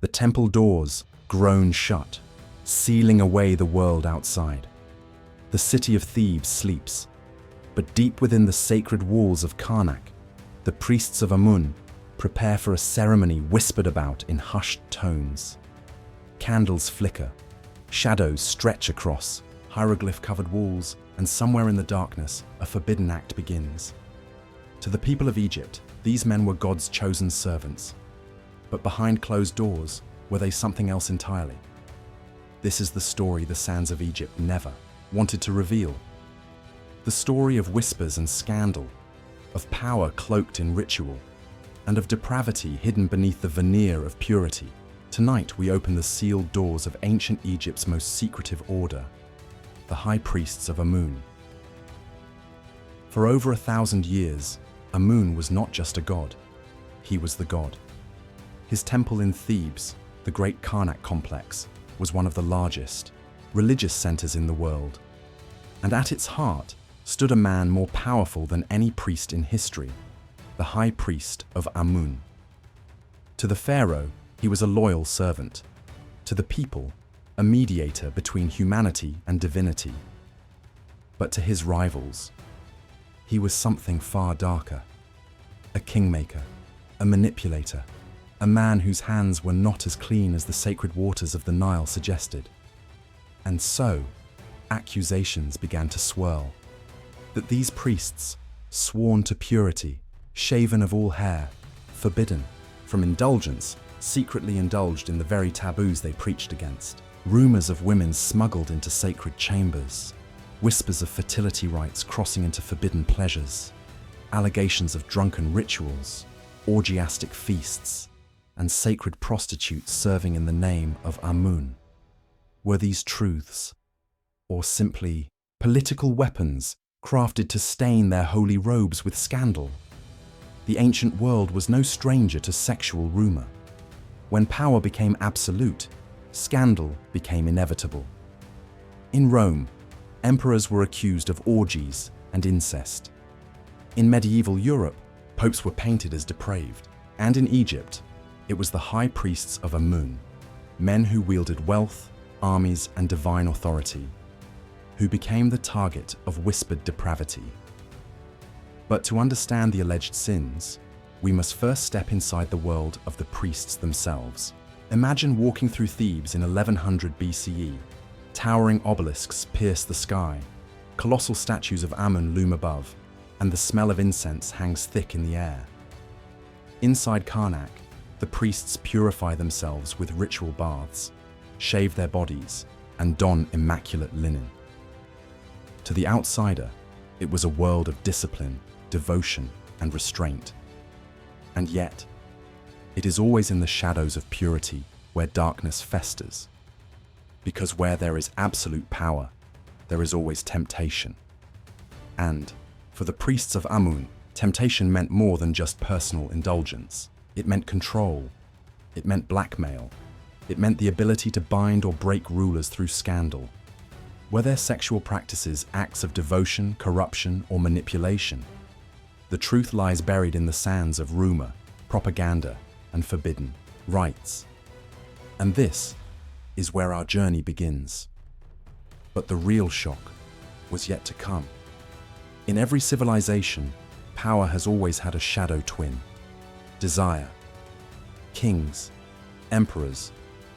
The temple doors groan shut, sealing away the world outside. The city of Thebes sleeps, but deep within the sacred walls of Karnak, the priests of Amun prepare for a ceremony whispered about in hushed tones. Candles flicker, shadows stretch across hieroglyph-covered walls, and somewhere in the darkness, a forbidden act begins. To the people of Egypt, these men were God's chosen servants. But behind closed doors, were they something else entirely? This is the story the sands of Egypt never wanted to reveal. The story of whispers and scandal, of power cloaked in ritual, and of depravity hidden beneath the veneer of purity. Tonight we open the sealed doors of ancient Egypt's most secretive order, the High Priests of Amun. For over 1,000 years, Amun was not just a god, he was the god. His temple in Thebes, the great Karnak complex, was one of the largest religious centers in the world. And at its heart stood a man more powerful than any priest in history, the High Priest of Amun. To the pharaoh, he was a loyal servant. To the people, a mediator between humanity and divinity. But to his rivals, he was something far darker. A kingmaker, a manipulator, a man whose hands were not as clean as the sacred waters of the Nile suggested. And so, accusations began to swirl, that these priests, sworn to purity, shaven of all hair, forbidden from indulgence, secretly indulged in the very taboos they preached against. Rumors of women smuggled into sacred chambers, whispers of fertility rites crossing into forbidden pleasures, allegations of drunken rituals, orgiastic feasts, and sacred prostitutes serving in the name of Amun. Were these truths, or simply political weapons crafted to stain their holy robes with scandal? The ancient world was no stranger to sexual rumor. When power became absolute, scandal became inevitable. In Rome, emperors were accused of orgies and incest. In medieval Europe, popes were painted as depraved. And in Egypt, it was the High Priests of Amun, men who wielded wealth, armies, and divine authority, who became the target of whispered depravity. But to understand the alleged sins, we must first step inside the world of the priests themselves. Imagine walking through Thebes in 1100 BCE. Towering obelisks pierce the sky, colossal statues of Amon loom above, and the smell of incense hangs thick in the air. Inside Karnak, the priests purify themselves with ritual baths, shave their bodies, and don immaculate linen. To the outsider, it was a world of discipline, devotion, and restraint. And yet, it is always in the shadows of purity where darkness festers. Because where there is absolute power, there is always temptation. And, for the priests of Amun, temptation meant more than just personal indulgence. It meant control. It meant blackmail. It meant the ability to bind or break rulers through scandal. Were their sexual practices acts of devotion, corruption, or manipulation? The truth lies buried in the sands of rumor, propaganda, and forbidden rites. And this is where our journey begins. But the real shock was yet to come. In every civilization, power has always had a shadow twin: desire. Kings, emperors,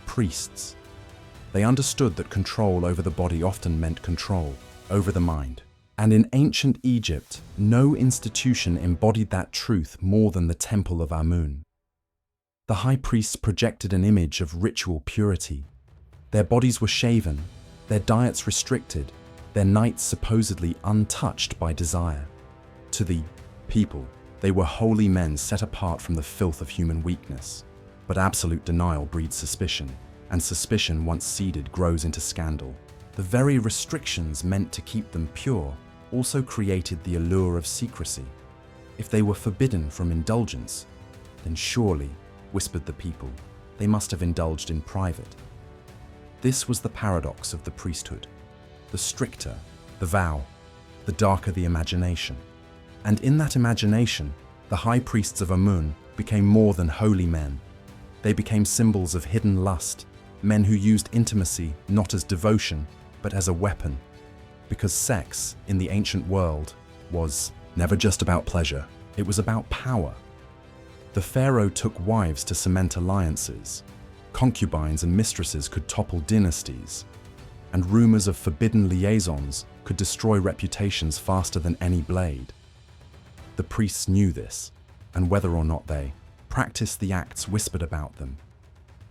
priests. They understood that control over the body often meant control over the mind. And in ancient Egypt, no institution embodied that truth more than the Temple of Amun. The high priests projected an image of ritual purity. Their bodies were shaven, their diets restricted, their nights supposedly untouched by desire. To the people, they were holy men set apart from the filth of human weakness. But absolute denial breeds suspicion, and suspicion once seeded grows into scandal. The very restrictions meant to keep them pure also created the allure of secrecy. If they were forbidden from indulgence, then surely, whispered the people, they must have indulged in private. This was the paradox of the priesthood. The stricter the vow, the darker the imagination. And in that imagination, the high priests of Amun became more than holy men. They became symbols of hidden lust, men who used intimacy not as devotion, but as a weapon. Because sex, in the ancient world, was never just about pleasure, it was about power. The pharaoh took wives to cement alliances. Concubines and mistresses could topple dynasties, and rumors of forbidden liaisons could destroy reputations faster than any blade. The priests knew this, and whether or not they practiced the acts whispered about them,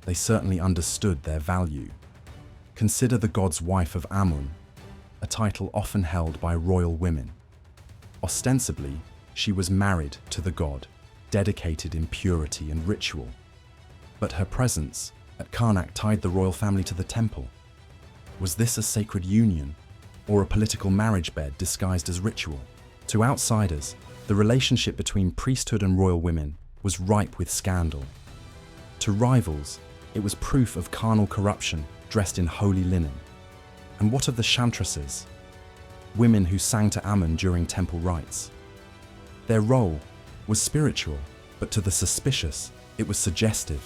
they certainly understood their value. Consider the god's wife of Amun, a title often held by royal women. Ostensibly, she was married to the god, dedicated in purity and ritual. But her presence at Karnak tied the royal family to the temple. Was this a sacred union, or a political marriage bed disguised as ritual? To outsiders, the relationship between priesthood and royal women was ripe with scandal. To rivals, it was proof of carnal corruption dressed in holy linen. And what of the chantresses, women who sang to Amon during temple rites? Their role was spiritual, but to the suspicious, it was suggestive.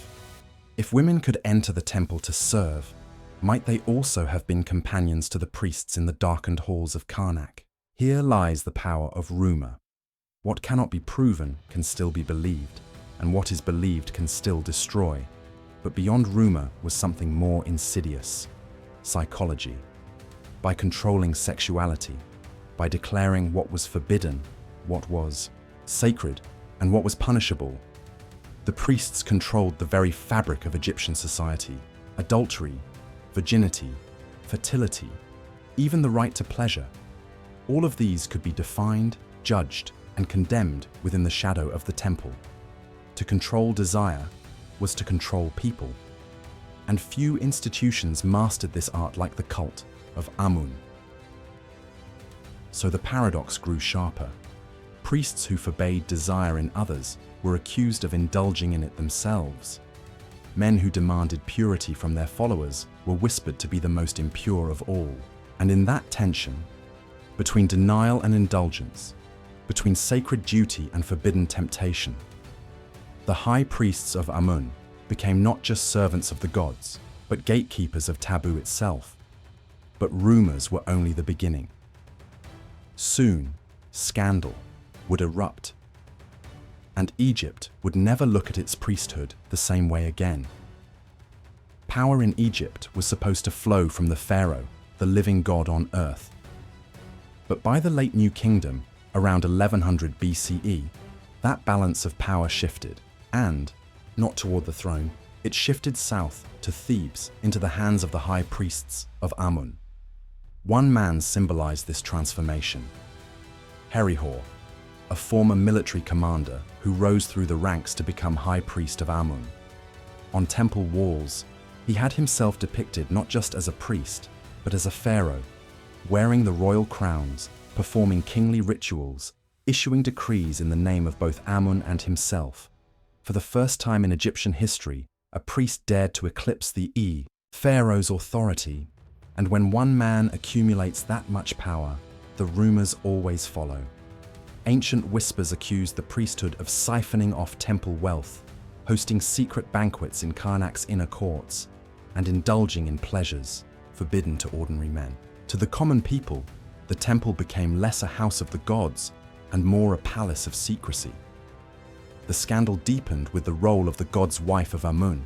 If women could enter the temple to serve, might they also have been companions to the priests in the darkened halls of Karnak? Here lies the power of rumor. What cannot be proven can still be believed, and what is believed can still destroy. But beyond rumor was something more insidious: psychology. By controlling sexuality, by declaring what was forbidden, what was sacred, and what was punishable, the priests controlled the very fabric of Egyptian society. Adultery, virginity, fertility, even the right to pleasure. All of these could be defined, judged, and condemned within the shadow of the temple. To control desire was to control people, and few institutions mastered this art like the cult of Amun. So the paradox grew sharper. Priests who forbade desire in others were accused of indulging in it themselves. Men who demanded purity from their followers were whispered to be the most impure of all. And in that tension, between denial and indulgence, between sacred duty and forbidden temptation, the High Priests of Amun became not just servants of the gods, but gatekeepers of taboo itself. But rumors were only the beginning. Soon, scandal would erupt, and Egypt would never look at its priesthood the same way again. Power in Egypt was supposed to flow from the pharaoh, the living god on earth. But by the late New Kingdom, around 1100 BCE, that balance of power shifted, and, not toward the throne, it shifted south to Thebes into the hands of the High Priests of Amun. One man symbolized this transformation: Herihor, a former military commander who rose through the ranks to become High Priest of Amun. On temple walls, he had himself depicted not just as a priest, but as a pharaoh, wearing the royal crowns, performing kingly rituals, issuing decrees in the name of both Amun and himself. For the first time in Egyptian history, a priest dared to eclipse the Pharaoh's authority, and when one man accumulates that much power, the rumors always follow. Ancient whispers accused the priesthood of siphoning off temple wealth, hosting secret banquets in Karnak's inner courts, and indulging in pleasures forbidden to ordinary men. To the common people, the temple became less a house of the gods and more a palace of secrecy. The scandal deepened with the role of the god's wife of Amun.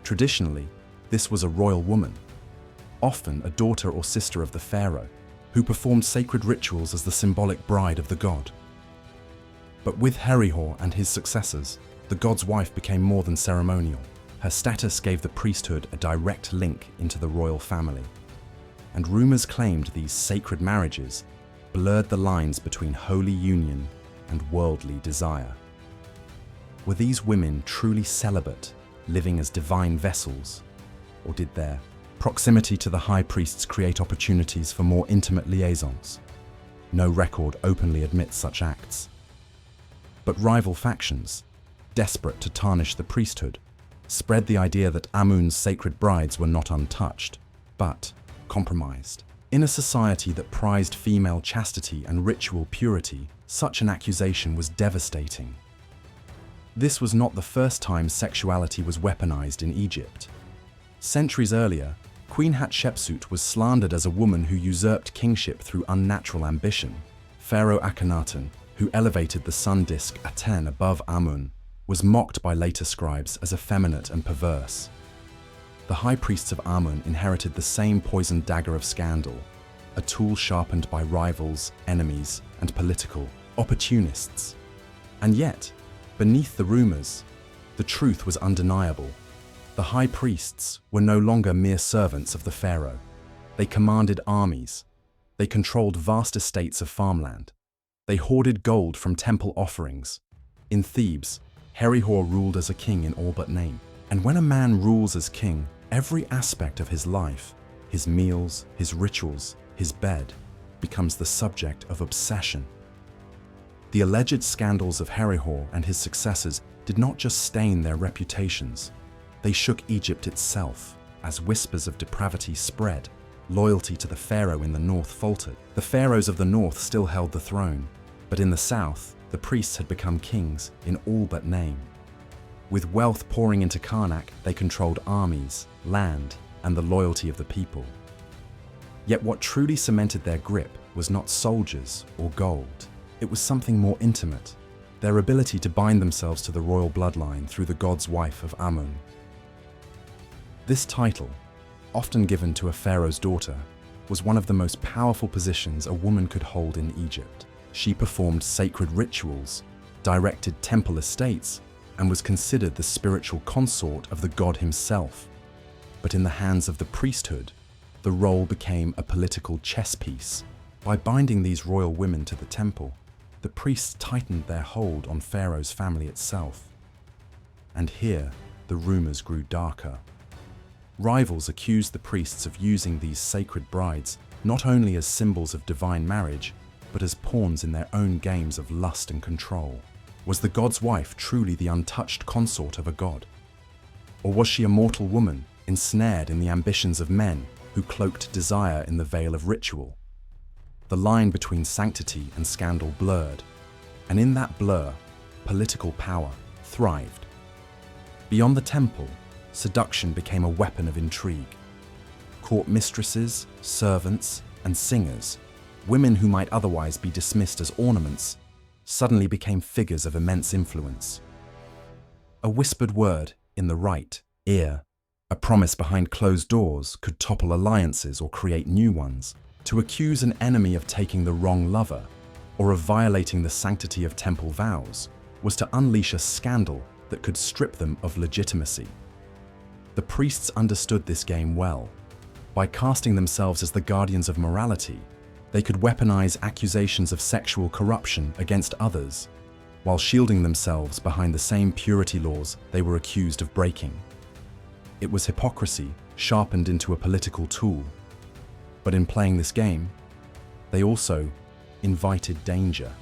Traditionally, this was a royal woman, often a daughter or sister of the pharaoh, who performed sacred rituals as the symbolic bride of the god. But with Herihor and his successors, the god's wife became more than ceremonial. Her status gave the priesthood a direct link into the royal family, and rumors claimed these sacred marriages blurred the lines between holy union and worldly desire. Were these women truly celibate, living as divine vessels, or did their proximity to the high priests create opportunities for more intimate liaisons? No record openly admits such acts. But rival factions, desperate to tarnish the priesthood, spread the idea that Amun's sacred brides were not untouched, but compromised. In a society that prized female chastity and ritual purity, such an accusation was devastating. This was not the first time sexuality was weaponized in Egypt. Centuries earlier, Queen Hatshepsut was slandered as a woman who usurped kingship through unnatural ambition. Pharaoh Akhenaten, who elevated the sun disk Aten above Amun, was mocked by later scribes as effeminate and perverse. The High Priests of Amun inherited the same poisoned dagger of scandal, a tool sharpened by rivals, enemies, and political opportunists. And yet, beneath the rumors, the truth was undeniable. The High Priests were no longer mere servants of the Pharaoh. They commanded armies. They controlled vast estates of farmland. They hoarded gold from temple offerings. In Thebes, Herihor ruled as a king in all but name. And when a man rules as king, every aspect of his life, his meals, his rituals, his bed, becomes the subject of obsession. The alleged scandals of Herihor and his successors did not just stain their reputations. They shook Egypt itself. As whispers of depravity spread, loyalty to the pharaoh in the north faltered. The pharaohs of the north still held the throne, but in the south, the priests had become kings in all but name. With wealth pouring into Karnak, they controlled armies, land, and the loyalty of the people. Yet what truly cemented their grip was not soldiers or gold. It was something more intimate, their ability to bind themselves to the royal bloodline through the god's wife of Amun. This title, often given to a pharaoh's daughter, was one of the most powerful positions a woman could hold in Egypt. She performed sacred rituals, directed temple estates, and was considered the spiritual consort of the god himself. But in the hands of the priesthood, the role became a political chess piece. By binding these royal women to the temple, the priests tightened their hold on Pharaoh's family itself. And here, the rumors grew darker. Rivals accused the priests of using these sacred brides not only as symbols of divine marriage, but as pawns in their own games of lust and control. Was the god's wife truly the untouched consort of a god? Or was she a mortal woman, ensnared in the ambitions of men who cloaked desire in the veil of ritual? The line between sanctity and scandal blurred, and in that blur, political power thrived. Beyond the temple, seduction became a weapon of intrigue. Court mistresses, servants, and singers, women who might otherwise be dismissed as ornaments, suddenly became figures of immense influence. A whispered word in the right ear, a promise behind closed doors could topple alliances or create new ones. To accuse an enemy of taking the wrong lover or of violating the sanctity of temple vows was to unleash a scandal that could strip them of legitimacy. The priests understood this game well. By casting themselves as the guardians of morality, they could weaponize accusations of sexual corruption against others, while shielding themselves behind the same purity laws they were accused of breaking. It was hypocrisy sharpened into a political tool. But in playing this game, they also invited danger.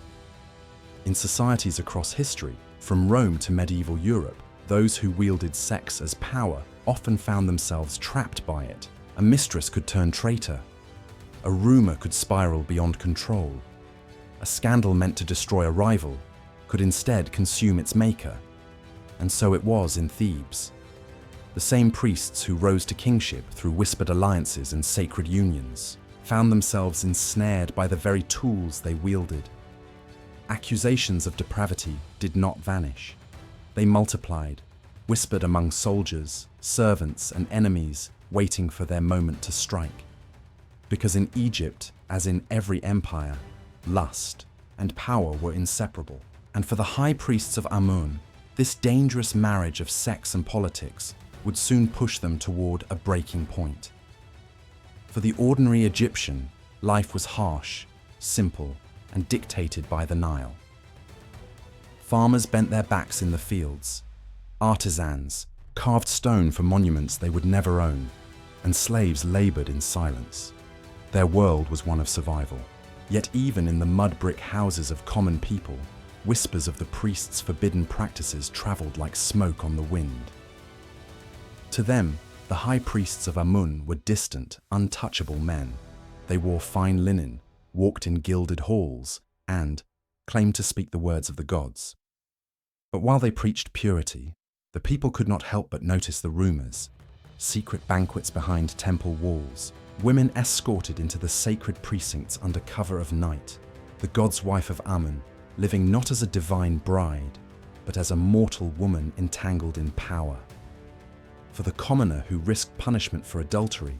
In societies across history, from Rome to medieval Europe, those who wielded sex as power often found themselves trapped by it. A mistress could turn traitor. A rumor could spiral beyond control. A scandal meant to destroy a rival could instead consume its maker. And so it was in Thebes. The same priests who rose to kingship through whispered alliances and sacred unions found themselves ensnared by the very tools they wielded. Accusations of depravity did not vanish. They multiplied, whispered among soldiers, servants, and enemies, waiting for their moment to strike. Because in Egypt, as in every empire, lust and power were inseparable. And for the high priests of Amun, this dangerous marriage of sex and politics would soon push them toward a breaking point. For the ordinary Egyptian, life was harsh, simple, and dictated by the Nile. Farmers bent their backs in the fields. Artisans carved stone for monuments they would never own, and slaves labored in silence. Their world was one of survival. Yet even in the mud brick houses of common people, whispers of the priests' forbidden practices traveled like smoke on the wind. To them, the high priests of Amun were distant, untouchable men. They wore fine linen, walked in gilded halls, and claimed to speak the words of the gods. But while they preached purity, the people could not help but notice the rumors. Secret banquets behind temple walls, women escorted into the sacred precincts under cover of night, the god's wife of Amon, living not as a divine bride, but as a mortal woman entangled in power. For the commoner who risked punishment for adultery,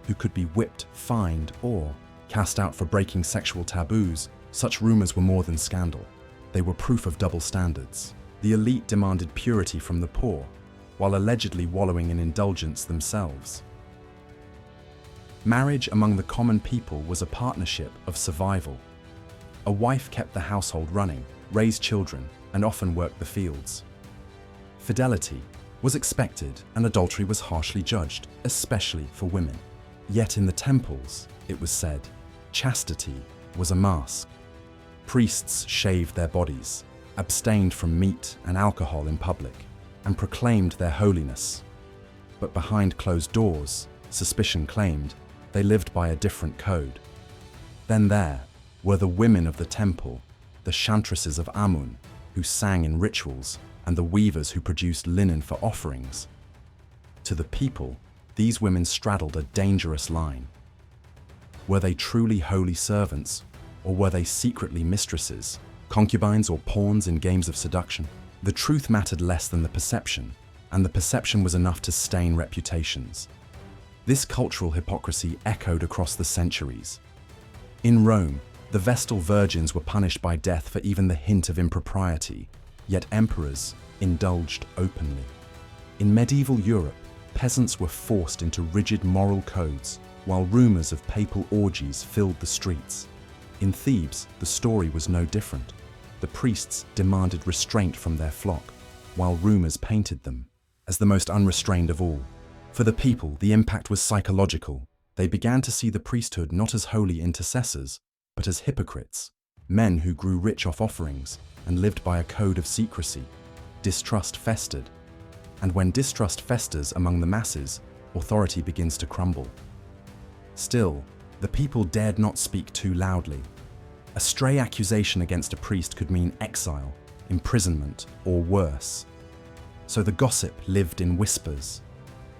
who could be whipped, fined, or cast out for breaking sexual taboos, such rumors were more than scandal. They were proof of double standards. The elite demanded purity from the poor, while allegedly wallowing in indulgence themselves. Marriage among the common people was a partnership of survival. A wife kept the household running, raised children, and often worked the fields. Fidelity was expected, and adultery was harshly judged, especially for women. Yet in the temples, it was said, chastity was a mask. Priests shaved their bodies, abstained from meat and alcohol in public, and proclaimed their holiness. But behind closed doors, suspicion claimed, they lived by a different code. Then there were the women of the temple, the chantresses of Amun, who sang in rituals, and the weavers who produced linen for offerings. To the people, these women straddled a dangerous line. Were they truly holy servants, or were they secretly mistresses, concubines or pawns in games of seduction? The truth mattered less than the perception, and the perception was enough to stain reputations. This cultural hypocrisy echoed across the centuries. In Rome, the Vestal virgins were punished by death for even the hint of impropriety, yet emperors indulged openly. In medieval Europe, peasants were forced into rigid moral codes, while rumors of papal orgies filled the streets. In Thebes, the story was no different. The priests demanded restraint from their flock, while rumors painted them as the most unrestrained of all. For the people, the impact was psychological. They began to see the priesthood not as holy intercessors, but as hypocrites, men who grew rich off offerings and lived by a code of secrecy. Distrust festered. And when distrust festers among the masses, authority begins to crumble. Still, the people dared not speak too loudly. A stray accusation against a priest could mean exile, imprisonment, or worse. So the gossip lived in whispers.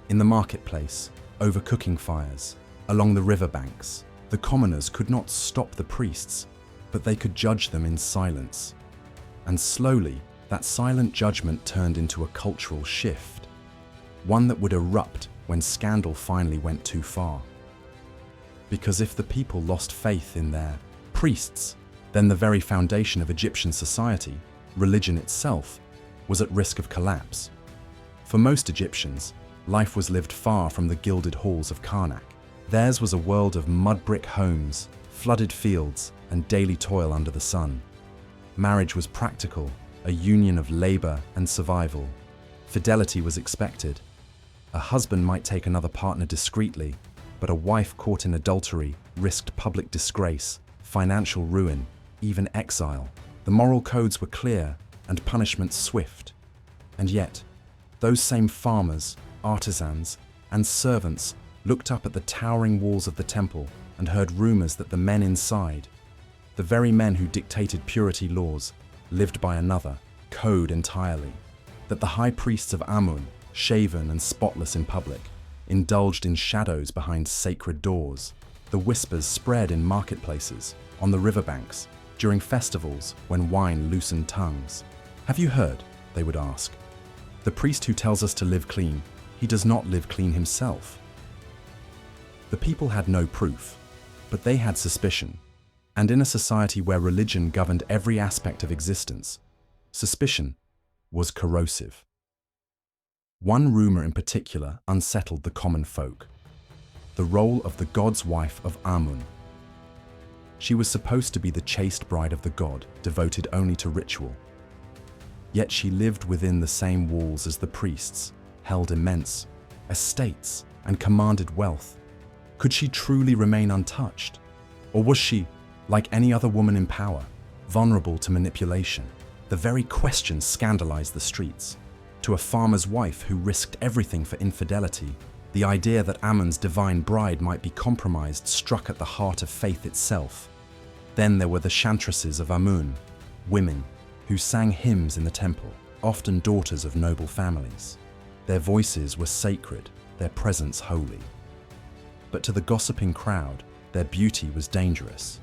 In the marketplace, over cooking fires, along the riverbanks, the commoners could not stop the priests, but they could judge them in silence. And slowly, that silent judgment turned into a cultural shift, one that would erupt when scandal finally went too far. Because if the people lost faith in their priests, then the very foundation of Egyptian society, religion itself, was at risk of collapse. For most Egyptians, life was lived far from the gilded halls of Karnak. Theirs was a world of mud brick homes, flooded fields, and daily toil under the sun. Marriage was practical, a union of labor and survival. Fidelity was expected. A husband might take another partner discreetly, but a wife caught in adultery risked public disgrace, financial ruin, even exile. The moral codes were clear and punishments swift. And yet, those same farmers, artisans, and servants looked up at the towering walls of the temple and heard rumors that the men inside, the very men who dictated purity laws, lived by another code entirely. That the high priests of Amun, shaven and spotless in public, indulged in shadows behind sacred doors. The whispers spread in marketplaces, on the riverbanks, during festivals when wine loosened tongues. "Have you heard?" they would ask. "The priest who tells us to live clean, he does not live clean himself." The people had no proof, but they had suspicion. And in a society where religion governed every aspect of existence, suspicion was corrosive. One rumor in particular unsettled the common folk: the role of the god's wife of Amun. She was supposed to be the chaste bride of the god, devoted only to ritual. Yet she lived within the same walls as the priests, held immense estates, and commanded wealth. Could she truly remain untouched? Or was she, like any other woman in power, vulnerable to manipulation? The very question scandalized the streets. To a farmer's wife who risked everything for infidelity, the idea that Amun's divine bride might be compromised struck at the heart of faith itself. Then there were the chantresses of Amun, women who sang hymns in the temple, often daughters of noble families. Their voices were sacred, their presence holy. But to the gossiping crowd, their beauty was dangerous.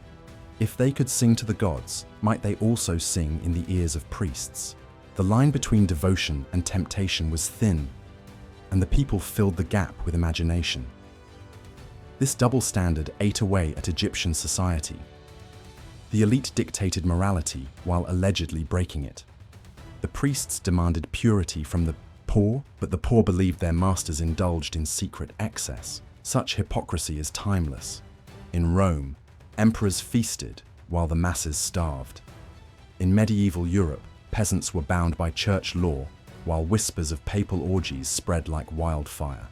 If they could sing to the gods, might they also sing in the ears of priests? The line between devotion and temptation was thin, and the people filled the gap with imagination. This double standard ate away at Egyptian society. The elite dictated morality while allegedly breaking it. The priests demanded purity from the poor, but the poor believed their masters indulged in secret excess. Such hypocrisy is timeless. In Rome, emperors feasted while the masses starved. In medieval Europe, peasants were bound by church law, while whispers of papal orgies spread like wildfire.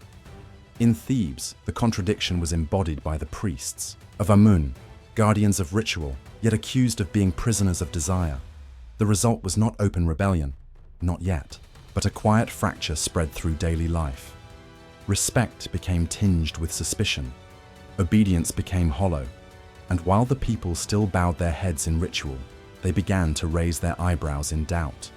In Thebes, the contradiction was embodied by the priests of Amun, guardians of ritual, yet accused of being prisoners of desire. The result was not open rebellion, not yet, but a quiet fracture spread through daily life. Respect became tinged with suspicion. Obedience became hollow, and while the people still bowed their heads in ritual, they began to raise their eyebrows in doubt.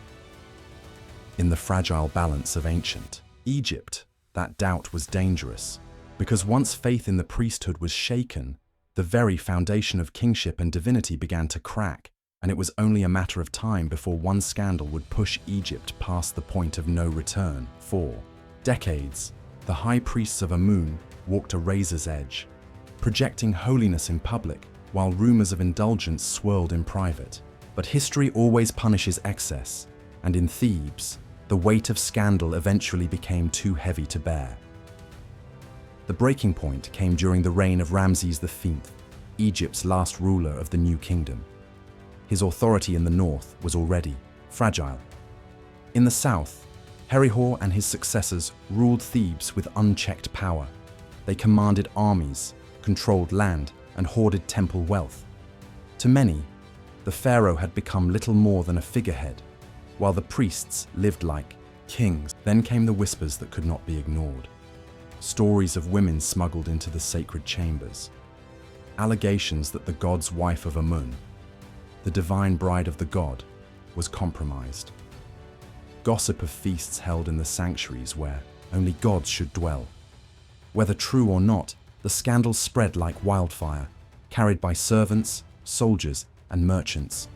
In the fragile balance of ancient Egypt, that doubt was dangerous, because once faith in the priesthood was shaken, the very foundation of kingship and divinity began to crack, and it was only a matter of time before one scandal would push Egypt past the point of no return. For decades, the High Priests of Amun walked a razor's edge, projecting holiness in public while rumors of indulgence swirled in private. But history always punishes excess, and in Thebes, the weight of scandal eventually became too heavy to bear. The breaking point came during the reign of Ramses V, Egypt's last ruler of the new kingdom. His authority in the north was already fragile. In the south, Herihor and his successors ruled Thebes with unchecked power. They commanded armies, controlled land, and hoarded temple wealth. To many, the pharaoh had become little more than a figurehead, while the priests lived like kings. Then came the whispers that could not be ignored. Stories of women smuggled into the sacred chambers. Allegations that the god's wife of Amun, the divine bride of the god, was compromised. Gossip of feasts held in the sanctuaries where only gods should dwell. Whether true or not, the scandal spread like wildfire, carried by servants, soldiers, and merchants.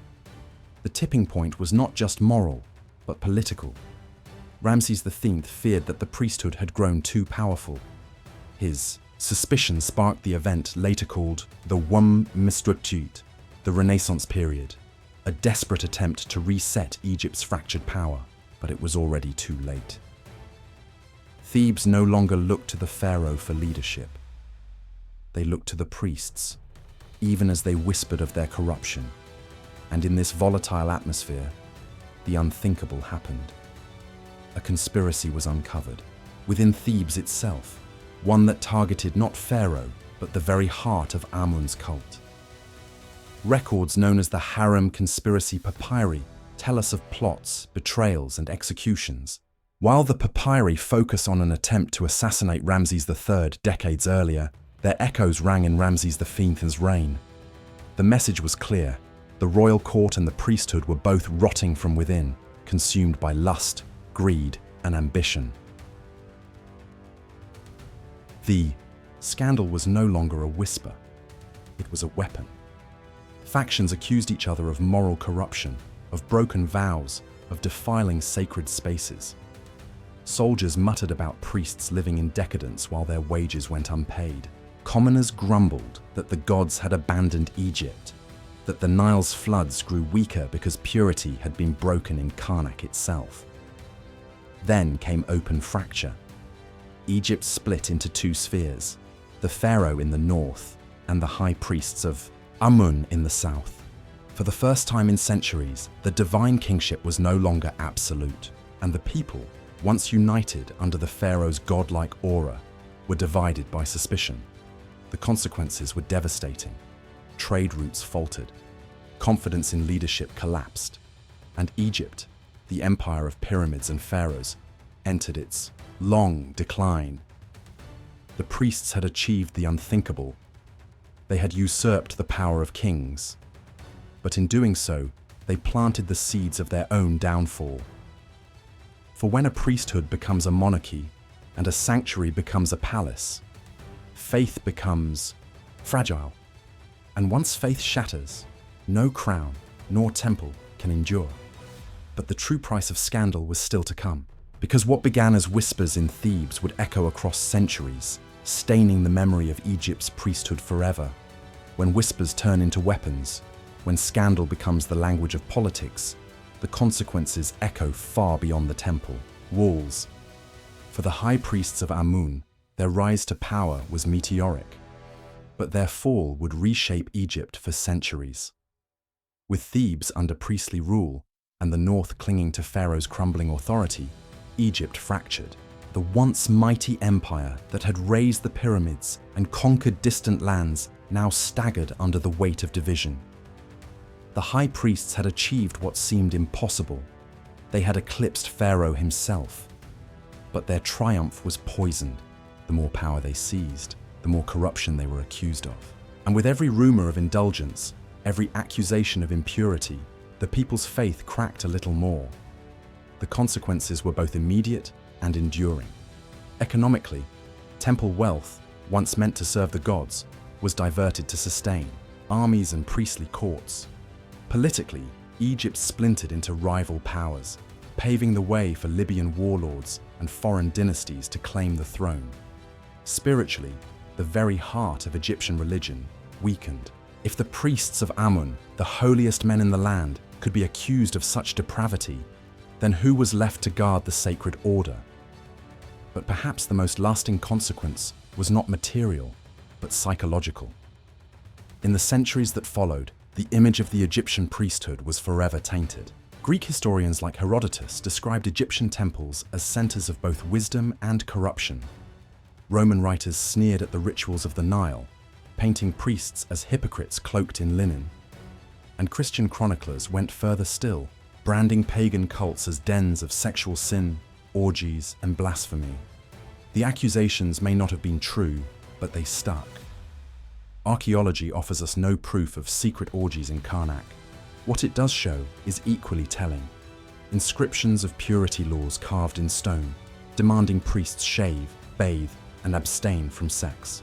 The tipping point was not just moral, but political. Ramses V feared that the priesthood had grown too powerful. His suspicion sparked the event later called the Misstitute, the Renaissance period, a desperate attempt to reset Egypt's fractured power, but it was already too late. Thebes no longer looked to the pharaoh for leadership. They looked to the priests, even as they whispered of their corruption. And in this volatile atmosphere, the unthinkable happened. A conspiracy was uncovered, within Thebes itself, one that targeted not Pharaoh, but the very heart of Amun's cult. Records known as the Harem Conspiracy Papyri tell us of plots, betrayals, and executions. While the papyri focus on an attempt to assassinate Ramses III decades earlier, their echoes rang in Ramses V's reign. The message was clear. The royal court and the priesthood were both rotting from within, consumed by lust, greed, and ambition. The scandal was no longer a whisper. It was a weapon. Factions accused each other of moral corruption, of broken vows, of defiling sacred spaces. Soldiers muttered about priests living in decadence while their wages went unpaid. Commoners grumbled that the gods had abandoned Egypt, that the Nile's floods grew weaker because purity had been broken in Karnak itself. Then came open fracture. Egypt split into two spheres, the pharaoh in the north and the high priests of Amun in the south. For the first time in centuries, the divine kingship was no longer absolute, and the people, once united under the pharaoh's godlike aura, were divided by suspicion. The consequences were devastating. Trade routes faltered, confidence in leadership collapsed, and Egypt, the empire of pyramids and pharaohs, entered its long decline. The priests had achieved the unthinkable. They had usurped the power of kings. But in doing so, they planted the seeds of their own downfall. For when a priesthood becomes a monarchy and a sanctuary becomes a palace, faith becomes fragile. And once faith shatters, no crown nor temple can endure. But the true price of scandal was still to come, because what began as whispers in Thebes would echo across centuries, staining the memory of Egypt's priesthood forever. When whispers turn into weapons, when scandal becomes the language of politics, the consequences echo far beyond the temple walls. For the high priests of Amun, their rise to power was meteoric, but their fall would reshape Egypt for centuries. With Thebes under priestly rule and the north clinging to Pharaoh's crumbling authority, Egypt fractured. The once mighty empire that had raised the pyramids and conquered distant lands now staggered under the weight of division. The high priests had achieved what seemed impossible. They had eclipsed Pharaoh himself. But their triumph was poisoned. The more power they seized, the more corruption they were accused of. And with every rumor of indulgence, every accusation of impurity, the people's faith cracked a little more. The consequences were both immediate and enduring. Economically, temple wealth, once meant to serve the gods, was diverted to sustain armies and priestly courts. Politically, Egypt splintered into rival powers, paving the way for Libyan warlords and foreign dynasties to claim the throne. Spiritually, the very heart of Egyptian religion weakened. If the priests of Amun, the holiest men in the land, could be accused of such depravity, then who was left to guard the sacred order? But perhaps the most lasting consequence was not material, but psychological. In the centuries that followed, the image of the Egyptian priesthood was forever tainted. Greek historians like Herodotus described Egyptian temples as centers of both wisdom and corruption. Roman writers sneered at the rituals of the Nile, painting priests as hypocrites cloaked in linen. And Christian chroniclers went further still, branding pagan cults as dens of sexual sin, orgies, and blasphemy. The accusations may not have been true, but they stuck. Archaeology offers us no proof of secret orgies in Karnak. What it does show is equally telling. Inscriptions of purity laws carved in stone, demanding priests shave, bathe, and abstain from sex.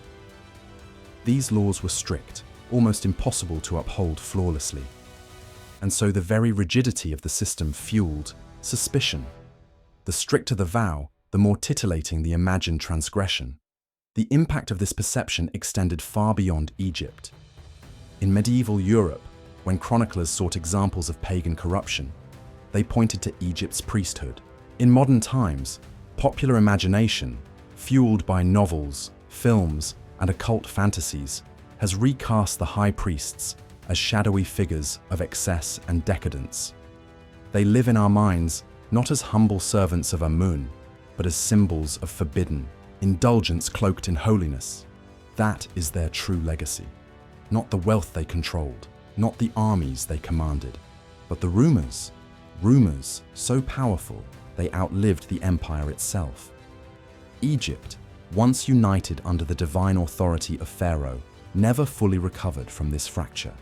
These laws were strict, almost impossible to uphold flawlessly. And so the very rigidity of the system fueled suspicion. The stricter the vow, the more titillating the imagined transgression. The impact of this perception extended far beyond Egypt. In medieval Europe, when chroniclers sought examples of pagan corruption, they pointed to Egypt's priesthood. In modern times, popular imagination, fueled by novels, films, and occult fantasies, has recast the high priests as shadowy figures of excess and decadence. They live in our minds not as humble servants of Amun, but as symbols of forbidden, indulgence cloaked in holiness. That is their true legacy. Not the wealth they controlled, not the armies they commanded, but the rumors so powerful they outlived the empire itself. Egypt, once united under the divine authority of Pharaoh, never fully recovered from this fracture.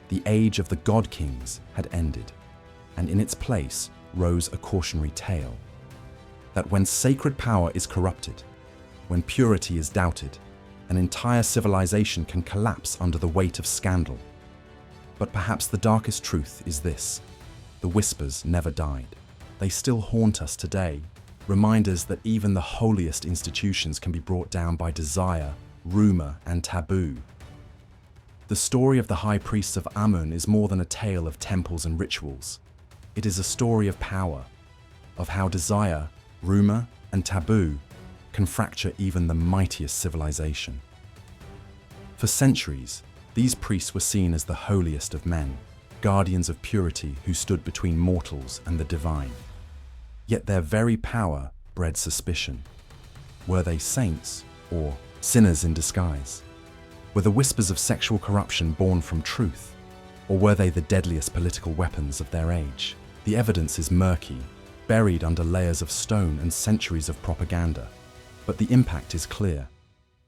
The age of the god-kings had ended, and in its place rose a cautionary tale. That when sacred power is corrupted, when purity is doubted, an entire civilization can collapse under the weight of scandal. But perhaps the darkest truth is this: the whispers never died. They still haunt us today, reminders that even the holiest institutions can be brought down by desire, rumor, and taboo. The story of the High Priests of Amun is more than a tale of temples and rituals. It is a story of power, of how desire, rumor, and taboo can fracture even the mightiest civilization. For centuries, these priests were seen as the holiest of men, guardians of purity who stood between mortals and the divine. Yet their very power bred suspicion. Were they saints or sinners in disguise? Were the whispers of sexual corruption born from truth, or were they the deadliest political weapons of their age? The evidence is murky, buried under layers of stone and centuries of propaganda. But the impact is clear.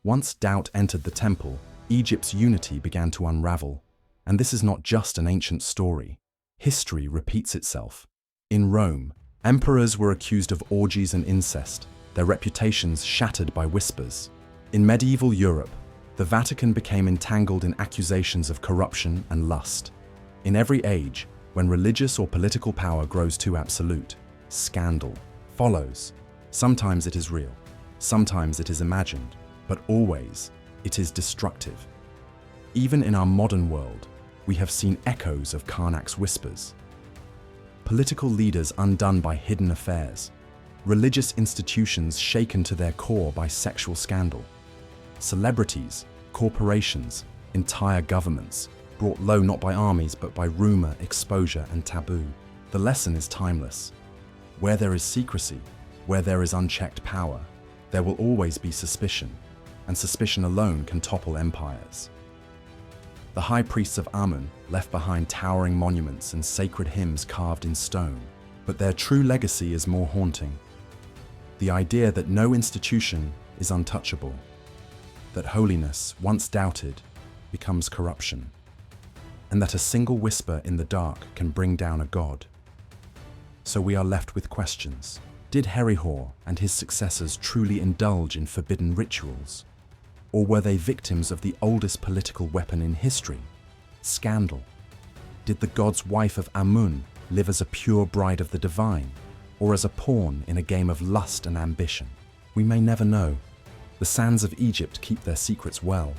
Once doubt entered the temple, Egypt's unity began to unravel. And this is not just an ancient story. History repeats itself. In Rome, Emperors were accused of orgies and incest, their reputations shattered by whispers. In medieval Europe, the Vatican became entangled in accusations of corruption and lust. In every age, when religious or political power grows too absolute, scandal follows. Sometimes it is real, sometimes it is imagined, but always it is destructive. Even in our modern world, we have seen echoes of Karnak's whispers. Political leaders undone by hidden affairs, religious institutions shaken to their core by sexual scandal, celebrities, corporations, entire governments, brought low not by armies but by rumor, exposure, and taboo. The lesson is timeless. Where there is secrecy, where there is unchecked power, there will always be suspicion, and suspicion alone can topple empires. The High Priests of Amun left behind towering monuments and sacred hymns carved in stone, but their true legacy is more haunting. The idea that no institution is untouchable, that holiness, once doubted, becomes corruption, and that a single whisper in the dark can bring down a god. So we are left with questions. Did Herihor and his successors truly indulge in forbidden rituals? Or were they victims of the oldest political weapon in history, scandal? Did the god's wife of Amun live as a pure bride of the divine, or as a pawn in a game of lust and ambition? We may never know. The sands of Egypt keep their secrets well,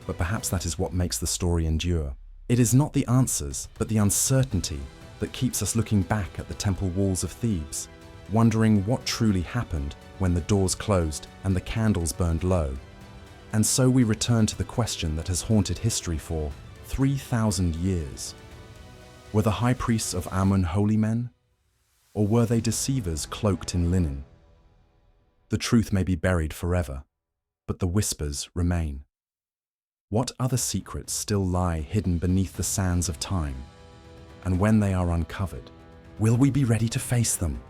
but perhaps that is what makes the story endure. It is not the answers, but the uncertainty that keeps us looking back at the temple walls of Thebes, wondering what truly happened when the doors closed and the candles burned low. And so we return to the question that has haunted history for 3,000 years. Were the High Priests of Amun holy men? Or were they deceivers cloaked in linen? The truth may be buried forever, but the whispers remain. What other secrets still lie hidden beneath the sands of time? And when they are uncovered, will we be ready to face them?